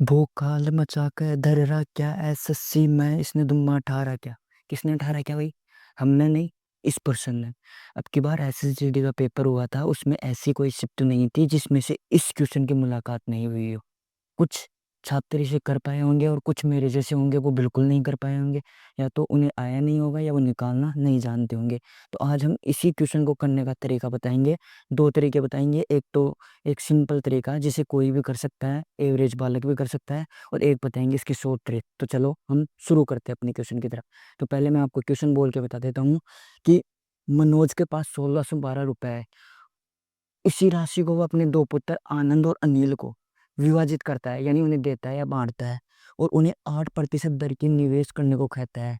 भूखाल मचा कर धर रहा क्या एसएससी में, इसने दुम्मा अठारह क्या। किसने अठारह क्या भाई? हमने नहीं, इस पर्सन ने। अब की बार एसएसजीडी का पेपर हुआ था, उसमें ऐसी कोई शिफ्ट नहीं थी जिसमें से इस क्वेश्चन की मुलाकात नहीं हुई हो। कुछ छात्र इसे कर पाए होंगे और कुछ मेरे जैसे होंगे वो बिल्कुल नहीं कर पाए होंगे, या तो उन्हें आया नहीं होगा या वो निकालना नहीं जानते होंगे। तो आज हम इसी क्वेश्चन को करने का तरीका बताएंगे। दो तरीके बताएंगे, एक तो एक सिंपल तरीका जिसे कोई भी कर सकता है, एवरेज बालक भी कर सकता है, और एक बताएंगे इसकी शॉर्ट ट्रिक। तो चलो हम शुरू करते हैं अपने क्वेश्चन की तरफ। तो पहले मैं आपको क्वेश्चन बोल के बता देता हूँ कि मनोज के पास 1612 रुपए है। इसी राशि को वो अपने दो पुत्र आनंद और अनिल को विभाजित करता है, यानी उन्हें देता है या बांटता है, और उन्हें 8% दर की निवेश करने को कहता है।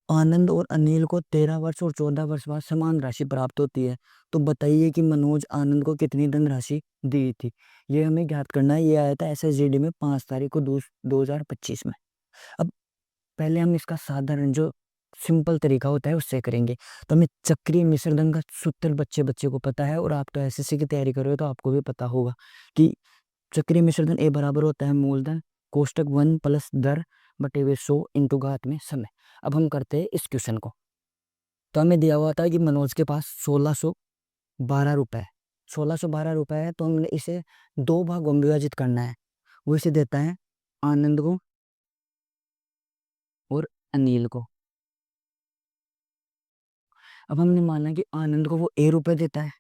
आनंद और अनिल को 13 वर्ष और 14 वर्ष बाद समान राशि प्राप्त होती है। तो बताइए कि मनोज आनंद को कितनी धनराशि दी थी। ये हमें ज्ञात करना है। ये आया था एसएसजीडी में 5 तारीख को 2025 में। अब पहले हम इसका साधारण जो सिंपल तरीका होता है उससे करेंगे। तो हमें चक्रीय मिश्रधन का सूत्र बच्चे बच्चे को पता है, और आप तो एसएससी की तैयारी कर रहे हो तो आपको भी पता होगा कि चक्रीय मिश्रधन ए बराबर होता है मूलधन कोष्टक 1 + दर बटे हुए 100 इंटू घात में समय। अब हम करते हैं इस क्वेश्चन को। तो हमें दिया हुआ था कि मनोज के पास 1612 रुपए है। 1612 रुपए है, तो हमने इसे दो भागों में विभाजित करना है। वो इसे देता है आनंद को और अनिल को। अब हमने माना कि आनंद को वो A रुपए देता है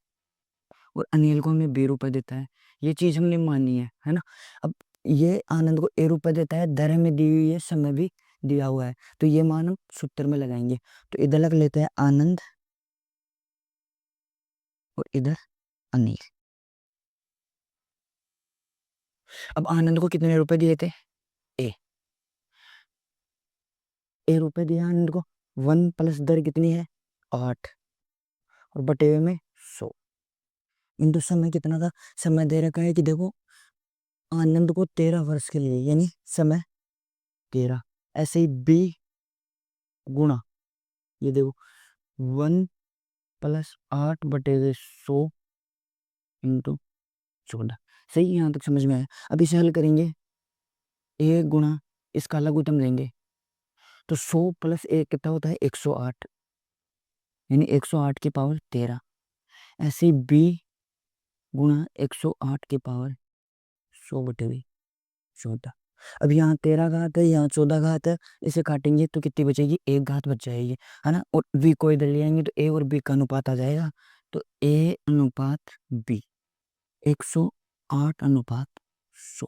और अनिल को हमें B रुपए देता है। ये चीज हमने मानी है ना। अब ये आनंद को A रुपए देता है, दर हमें दी हुई है, समय भी दिया हुआ है, तो ये मान हम सूत्र में लगाएंगे। तो इधर लग लेते हैं आनंद और इधर अनिल। अब आनंद को कितने रुपए दिए थे? ए A रुपए दिया आनंद को। 1 + दर कितनी है? 8, और बटे हुए में 100 इंटू समय कितना था? समय दे रखा है कि देखो, आनंद को 13 वर्ष के लिए, यानी समय 13। ऐसे ही बी गुणा, ये देखो, 1 + 8 बटे 100 इंटू 14। सही, यहाँ तक समझ में आया। अब इसे हल करेंगे, ए गुणा इसका लघुत्तम लेंगे, तो 100 + 1 कितना होता है? 108, यानी 108 की पावर 13। ऐसे ही बी गुणा 108 की पावर 100/14। अब यहाँ 13 घात है, यहाँ 14 घात है, इसे काटेंगे तो कितनी बचेगी? एक घात बच जाएगी, है ना। और बी को इधर ले आएंगे तो ए और बी का अनुपात आ जाएगा। तो ए अनुपात बी 108/100।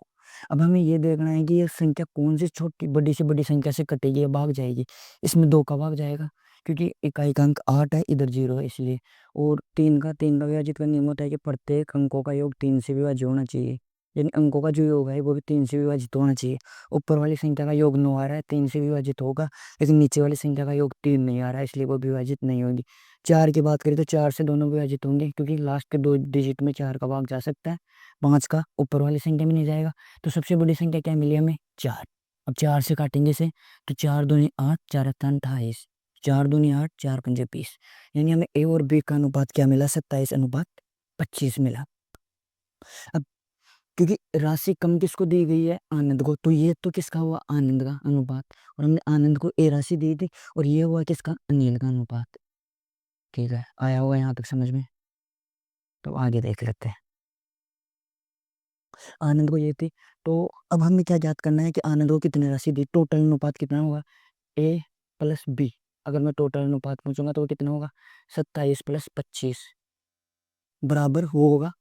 अब हमें ये देखना है कि ये संख्या कौन सी छोटी बड़ी से बड़ी संख्या से कटेगी या भाग जाएगी। इसमें 2 का भाग जाएगा, क्योंकि इकाई का अंक 8 है, इधर 0 है इसलिए। और 3 का विभाजित का नियम होता है कि प्रत्येक अंकों का योग 3 से विभाज्य होना चाहिए, यानी अंकों का जो योग है वो भी 3 से विभाजित होना चाहिए। ऊपर वाली संख्या का योग 9 आ रहा है, 3 से विभाजित होगा, लेकिन नीचे वाली संख्या का योग 3 नहीं आ रहा है, इसलिए वो विभाजित नहीं होगी। 4 की बात करें तो 4 से दोनों विभाजित होंगे, क्योंकि लास्ट के 2 डिजिट में 4 का भाग जा सकता है, 5 का ऊपर वाली संख्या में नहीं जाएगा। तो सबसे बड़ी संख्या क्या मिली हमें? 4। अब 4 से काटेंगे इसे, तो 4 दूनी 8, 4 28, 4 दूनी 8, 4 पंजे 20, यानी हमें ए और बी का अनुपात क्या मिला? 27/25 मिला। अब क्योंकि राशि कम किसको दी गई है? आनंद को, तो ये तो किसका हुआ? आनंद का अनुपात। और हमने आनंद को ए राशि दी थी, और ये हुआ किसका? अनिल का अनुपात। ठीक है, आया हुआ यहाँ तक समझ में? तो आगे देख लेते हैं। आनंद को ये थी, तो अब हमें क्या ज्ञात करना है कि आनंद को कितनी राशि दी। टोटल अनुपात कितना होगा? A + B। अगर मैं टोटल अनुपात पूछूंगा तो वो कितना होगा? 27/25 बराबर वो होगा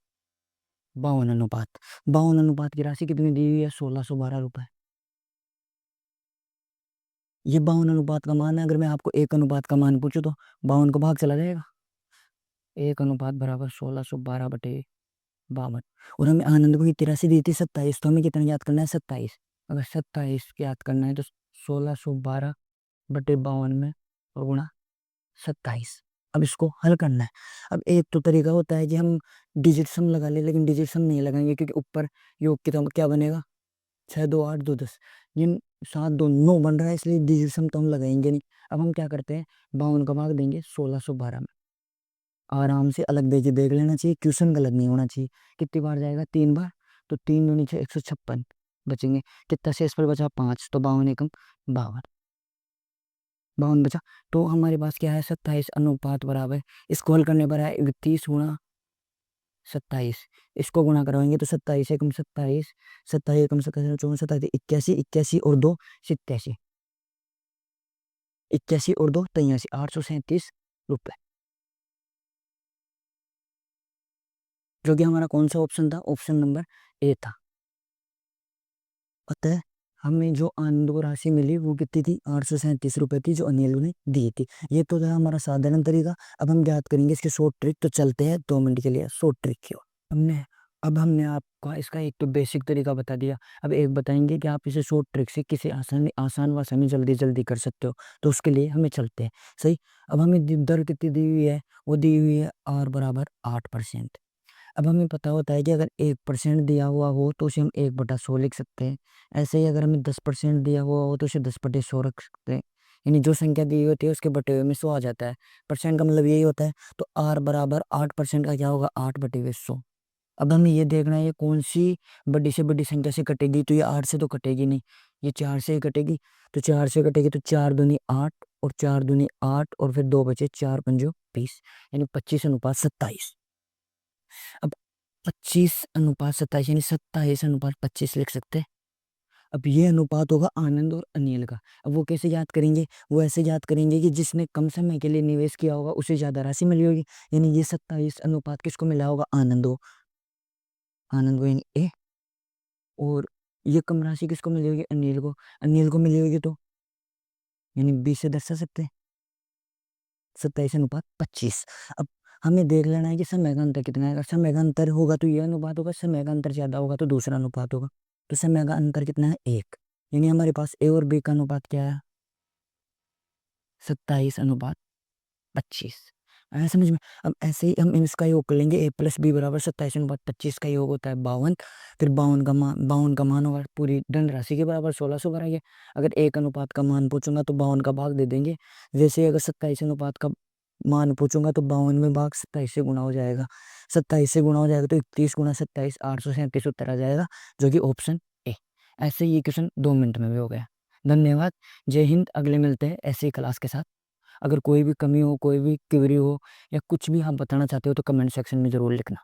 52 अनुपात। 52 अनुपात की राशि कितनी दी हुई है? 1612 रुपए। ये 52 अनुपात का मान है। अगर मैं आपको 1 अनुपात का मान पूछूं तो 52 को भाग चला जाएगा। 1 अनुपात बराबर 1612/52। और हमें आनंद को की तिरासी दी थी 27, तो हमें कितना याद करना है? 27। अगर 27 याद करना है तो 1612/52 में और गुणा 27। अब इसको हल करना है। अब एक तो तरीका होता है कि हम डिजिट सम लगा ले, लेकिन डिजिट सम नहीं लगाएंगे, क्योंकि ऊपर योग की तो क्या बनेगा? 6 2 8 2 10, जिन 7 2 9 बन रहा है, इसलिए डिजिट सम तो हम लगाएंगे नहीं। अब हम क्या करते हैं? 52 का भाग देंगे 1612 में। आराम से अलग देखिए, देख लेना चाहिए, क्वेश्चन गलत नहीं होना चाहिए। कितनी बार जाएगा? 3 बार। तो 3 दूनी 6, 156। बचेंगे। कितना शेषफल बचा 5, तो 52 एकम 52, 52 बचा। तो हमारे पास क्या है 27 अनुपात बराबर, इसको हल करने पर है 31 गुणा 27, इसको गुणा करवाएंगे तो 27 एकम 27, 27 एकम 27, 27, 81, 81 और 2 87, 81 और 2 83, 837 रुपये, जो कि हमारा कौन सा ऑप्शन था, ऑप्शन नंबर ए था। अतः हमें जो आनंद राशि मिली वो कितनी थी, 837 रुपये थी, जो अनिल ने दी थी। ये तो था हमारा साधारण तरीका। अब हम याद करेंगे इसके शॉर्ट ट्रिक, तो चलते हैं 2 मिनट के लिए शॉर्ट ट्रिक की ओर। हमने अब हमने आपको इसका एक तो बेसिक तरीका बता दिया, अब एक बताएंगे कि आप इसे शॉर्ट ट्रिक से किसी आसान भाषा में जल्दी जल्दी कर सकते हो, तो उसके लिए हमें चलते हैं। सही। अब हमें दर कितनी दी हुई है, वो दी हुई है आर बराबर 8%। अब हमें पता होता है कि अगर 1% दिया हुआ हो तो उसे हम 1/100 लिख सकते हैं। ऐसे ही अगर हमें 10% दिया हुआ हो तो उसे 10/100 रख सकते हैं। यानी जो संख्या दी होती है उसके बटे हुए में 100 आ जाता है। परसेंट का मतलब यही होता है। तो आर बराबर 8% का क्या होगा, 8/100। अब हमें ये देखना है ये कौन सी बड़ी से बड़ी संख्या से कटेगी, तो ये 8 से तो कटेगी नहीं, ये 4 से ही कटेगी। तो 4 से कटेगी तो 4 दूनी 8 और 4 दूनी 8 और फिर 2 बचे, 4 पंजो 20, यानी 25/27। अब 25/27 यानी 27/25 लिख सकते हैं। अब ये अनुपात होगा आनंद और अनिल का। अब वो कैसे याद करेंगे, वो ऐसे याद करेंगे कि जिसने कम समय के लिए निवेश किया होगा उसे ज्यादा राशि मिली होगी। यानी ये 27 अनुपात किसको मिला होगा, आनंद को यानी ए। और ये कम राशि किसको मिली होगी, अनिल को मिली होगी, तो यानी 20 से दर्शा सकते हैं, 27/25। अब हमें देख लेना है कि समय का अंतर कितना है। अगर समय का अंतर होगा तो ये अनुपात होगा, समय का अंतर ज्यादा होगा तो दूसरा अनुपात होगा। तो समय का अंतर कितना है, 1। यानी हमारे पास ए और बी का अनुपात क्या है, 27/25। आया समझ में। अब ऐसे ही हम इसका योग कर लेंगे, a + b बराबर 27/25 का योग होता है 52। फिर 52 का मान होगा पूरी धनराशि के बराबर 1600 कराइए। अगर एक अनुपात का मान पूछूंगा तो 52 का भाग दे देंगे। जैसे ही अगर 27 अनुपात का मान पूछूंगा तो 52 में भाग 27 से गुना हो जाएगा, 27 से गुना हो जाएगा तो 31 गुणा 27, 837 उत्तर आ जाएगा, जो कि ऑप्शन ए। ऐसे ही ये क्वेश्चन 2 मिनट में भी हो गया। धन्यवाद। जय हिंद। अगले मिलते हैं ऐसी क्लास के साथ। अगर कोई भी कमी हो, कोई भी क्वेरी हो या कुछ भी आप बताना चाहते हो तो कमेंट सेक्शन में ज़रूर लिखना।